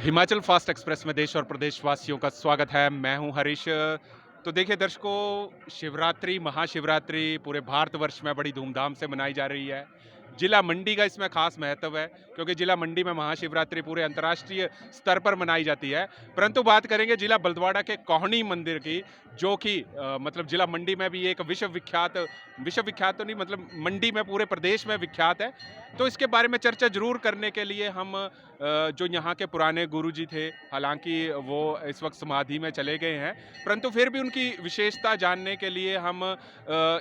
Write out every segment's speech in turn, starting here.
Himachal fast express में देश और प्रदेशवासियों का स्वागत है। मैं हूं हरीश। तो देखिए दर्शकों, शिवरात्रि, महाशिवरात्रि पूरे भारतवर्ष में बड़ी धूमधाम से मनाई जा रही है। जिला मंडी का इसमें खास महत्व है क्योंकि जिला मंडी में महाशिवरात्रि पूरे अंतर्राष्ट्रीय स्तर पर मनाई जाती है। परंतु बात करेंगे जिला बलद्वाड़ा के कोहनी मंदिर की, जो कि मतलब जिला मंडी में भी एक विश्व विख्यात तो नहीं, मतलब मंडी में पूरे प्रदेश में विख्यात है। तो इसके बारे में चर्चा जरूर करने के लिए हम जो यहाँ के पुराने गुरुजी थे, हालांकि वो इस वक्त समाधि में चले गए हैं, परंतु फिर भी उनकी विशेषता जानने के लिए हम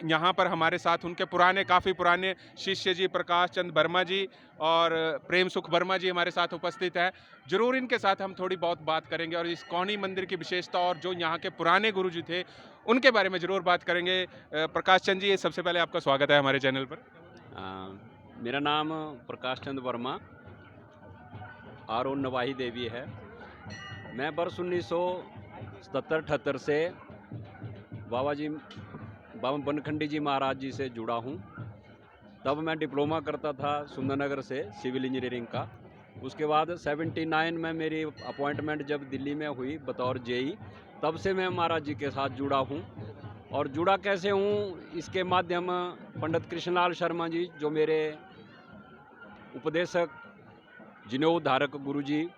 यहाँ पर हमारे साथ उनके काफ़ी पुराने शिष्य जी प्रकाश चंद वर्मा जी और प्रेम सुख वर्मा जी हमारे साथ उपस्थित हैं। जरूर इनके साथ हम थोड़ी बहुत बात करेंगे और इस कोहनी मंदिर की विशेषता और जो यहाँ के पुराने गुरुजी थे उनके बारे में जरूर बात करेंगे। प्रकाश चंद जी, सबसे पहले आपका स्वागत है हमारे चैनल पर। मेरा नाम प्रकाश चंद वर्मा और नवाही देवी है। मैं वर्ष 1977-78 से बाबा बनखंडी जी महाराज जी से जुड़ा हूँ। तब मैं डिप्लोमा करता था सुंदरनगर से सिविल इंजीनियरिंग का। उसके बाद 79 में मेरी अपॉइंटमेंट जब दिल्ली में हुई बतौर जेई, तब से मैं महाराज जी के साथ जुड़ा हूँ। और जुड़ा कैसे हूँ, इसके माध्यम पंडित कृष्णलाल शर्मा जी जो मेरे उपदेशक जिनोद धारक गुरुजी,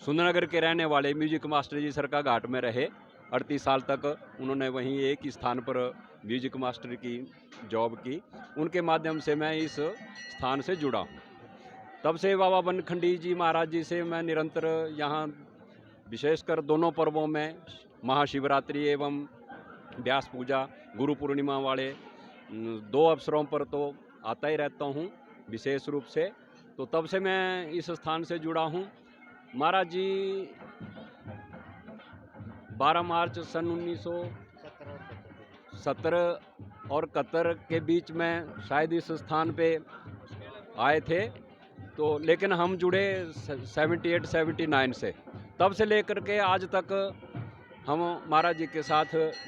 सुंदरनगर के रहने वाले, म्यूजिक मास्टर जी सरका घाट में रहे 38 साल तक। उन्होंने वहीं एक ही स्थान पर म्यूजिक मास्टर की जॉब की। उनके माध्यम से मैं इस स्थान से जुड़ा। तब से बाबा बनखंडी जी महाराज जी से मैं निरंतर यहाँ, विशेषकर दोनों पर्वों में, महाशिवरात्रि एवं व्यास पूजा, गुरु पूर्णिमा वाले 2 अवसरों पर तो आता ही रहता हूँ विशेष रूप से। तो तब से मैं इस स्थान से जुड़ा हूँ। महाराज जी 12 मार्च सन 1970 और 71 के बीच में शायद इस स्थान पे आए थे। तो लेकिन हम जुड़े 78-79 से। तब से लेकर के आज तक हम महाराज जी के साथ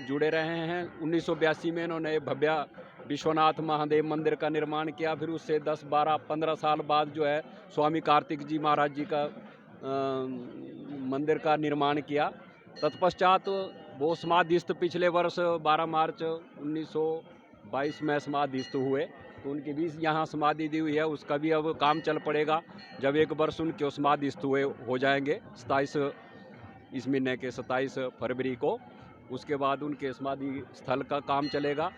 जुड़े रहे हैं। 1982 में इन्होंने भव्य विश्वनाथ महादेव मंदिर का निर्माण किया। फिर उससे 10, 12, 15 साल बाद जो है स्वामी कार्तिक जी महाराज जी का मंदिर का निर्माण किया। तत्पश्चात वो समाधिस्थ पिछले वर्ष 12 मार्च 1922 में समाधिस्थ हुए। तो उनकी भी यहाँ समाधि दी हुई है, उसका भी अब काम चल पड़ेगा। जब 1 वर्ष उनके समाधिस्थ हुए हो जाएंगे 27 इस महीने के 27 फरवरी को, उसके बाद उनके समाधि स्थल का काम चलेगा।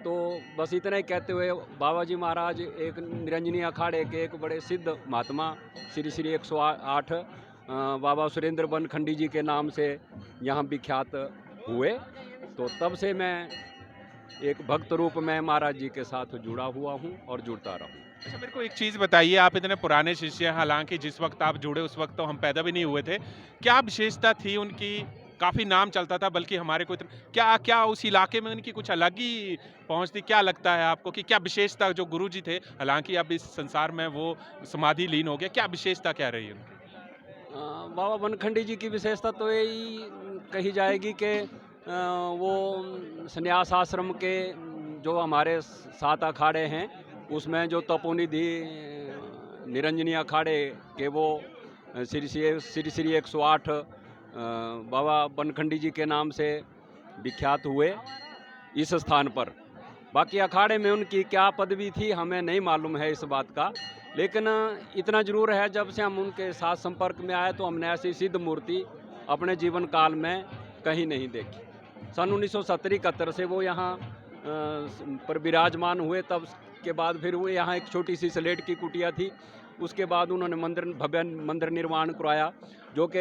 तो बस इतना ही कहते हुए, बाबा जी महाराज एक निरंजनी अखाड़े के एक बड़े सिद्ध महात्मा, श्री श्री 108 बाबा सुरेंद्र बनखंडी जी के नाम से यहाँ विख्यात हुए। तो तब से मैं एक भक्त रूप में महाराज जी के साथ जुड़ा हुआ हूँ और जुड़ता रहूँ। अच्छा, मेरे को एक चीज़ बताइए, आप इतने पुराने शिष्य हैं, हालांकि जिस वक्त आप जुड़े उस वक्त तो हम पैदा भी नहीं हुए थे। क्या विशेषता थी उनकी? काफ़ी नाम चलता था, बल्कि हमारे को क्या क्या उस इलाके में उनकी कुछ अलग ही पहुँच थी? क्या लगता है आपको कि क्या विशेषता, जो गुरुजी थे, हालांकि अब इस संसार में वो समाधि लीन हो गया, क्या विशेषता क्या रही उनकी? बाबा बनखंडी जी की विशेषता तो यही कही जाएगी कि वो संन्यास आश्रम के जो हमारे 7 अखाड़े हैं, उसमें जो तपोनिधि निरंजनी अखाड़े के वो श्री श्री 108 बाबा बनखंडी जी के नाम से विख्यात हुए इस स्थान पर। बाकी अखाड़े में उनकी क्या पदवी थी हमें नहीं मालूम है इस बात का, लेकिन इतना जरूर है, जब से हम उनके साथ संपर्क में आए तो हमने ऐसी सिद्ध मूर्ति अपने जीवन काल में कहीं नहीं देखी। सन 1970-71 से वो यहाँ पर विराजमान हुए। तब के बाद फिर वो यहाँ एक छोटी सी स्लेट की कुटिया थी। उसके बाद उन्होंने भव्य मंदिर निर्माण करवाया, जो कि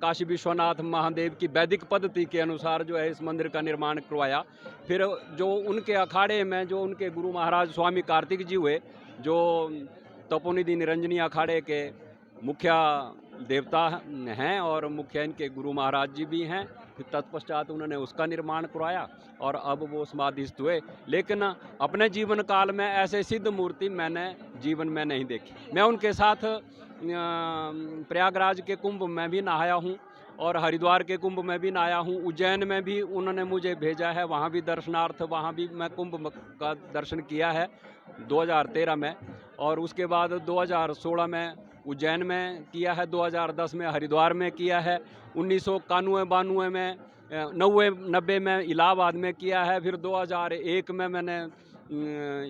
काशी विश्वनाथ महादेव की वैदिक पद्धति के अनुसार जो है इस मंदिर का निर्माण करवाया। फिर जो उनके अखाड़े में जो उनके गुरु महाराज स्वामी कार्तिक जी हुए, जो तपोनिधि निरंजनी अखाड़े के मुखिया देवता हैं और मुखिया इनके गुरु महाराज जी भी हैं। फिर तत्पश्चात उन्होंने उसका निर्माण करवाया और अब वो समाधिस्थ हुए। लेकिन अपने जीवन काल में ऐसे सिद्ध मूर्ति मैंने जीवन में नहीं देखी। मैं उनके साथ प्रयागराज के कुंभ में भी नहाया हूँ और हरिद्वार के कुंभ में भी नहाया हूँ। उज्जैन में भी उन्होंने मुझे भेजा है, वहाँ भी दर्शनार्थ, वहाँ भी मैं कुंभ का दर्शन किया है 2013 में। और उसके बाद 2016 में उज्जैन में किया है, 2010 में हरिद्वार में किया है, 1991-92 में 90 में इलाहाबाद में किया है, फिर 2001 में मैंने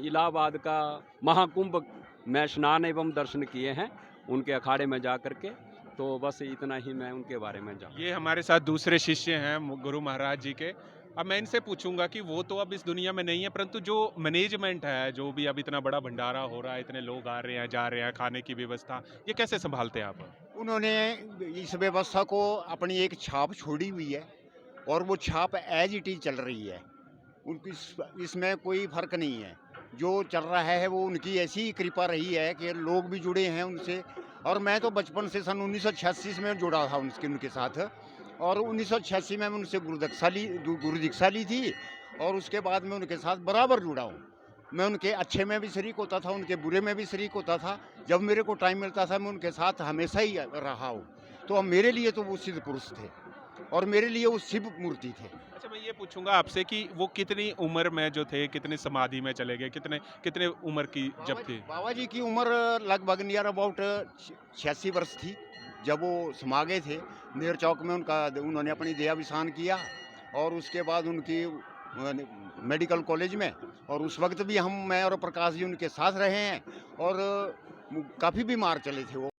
इलाहाबाद का महाकुंभ में स्नान एवं दर्शन किए हैं उनके अखाड़े में जा कर के। तो बस इतना ही मैं उनके बारे में जानता हूँ। ये हमारे साथ दूसरे शिष्य हैं गुरु महाराज जी के। अब मैं इनसे पूछूंगा कि वो तो अब इस दुनिया में नहीं है, परंतु जो मैनेजमेंट है, जो भी अब इतना बड़ा भंडारा हो रहा है, इतने लोग आ रहे हैं जा रहे हैं, खाने की व्यवस्था, ये कैसे संभालते हैं आप? उन्होंने इस व्यवस्था को अपनी एक छाप छोड़ी हुई है और वो छाप एज इट इज चल रही है। उनकी इसमें कोई फर्क नहीं है। जो चल रहा है वो उनकी ऐसी ही कृपा रही है कि लोग भी जुड़े हैं उनसे। और मैं तो बचपन से सन 1986 में जुड़ा था उनके साथ, और 1986 में मैं उनसे गुरु दीक्षा ली थी, और उसके बाद मैं उनके साथ बराबर जुड़ा हूँ। मैं उनके अच्छे में भी शरीक होता था, उनके बुरे में भी शरीक होता था। जब मेरे को टाइम मिलता था मैं उनके साथ हमेशा ही रहा हूँ। तो अब मेरे लिए तो वो सिद्ध पुरुष थे और मेरे लिए वो शिव मूर्ति थे। अच्छा, मैं ये पूछूंगा आपसे कि वो कितनी उम्र में जो थे, कितने समाधि में चले गए, कितने कितने उम्र की जब थी? बाबा जी की उम्र लगभग नियर अबाउट 86 वर्ष थी जब वो समा गए थे। नेर चौक में उन्होंने अपनी देहावसान किया, और उसके बाद उनकी मेडिकल कॉलेज में, और उस वक्त भी मैं और प्रकाश जी उनके साथ रहे हैं, और काफ़ी बीमार चले थे वो।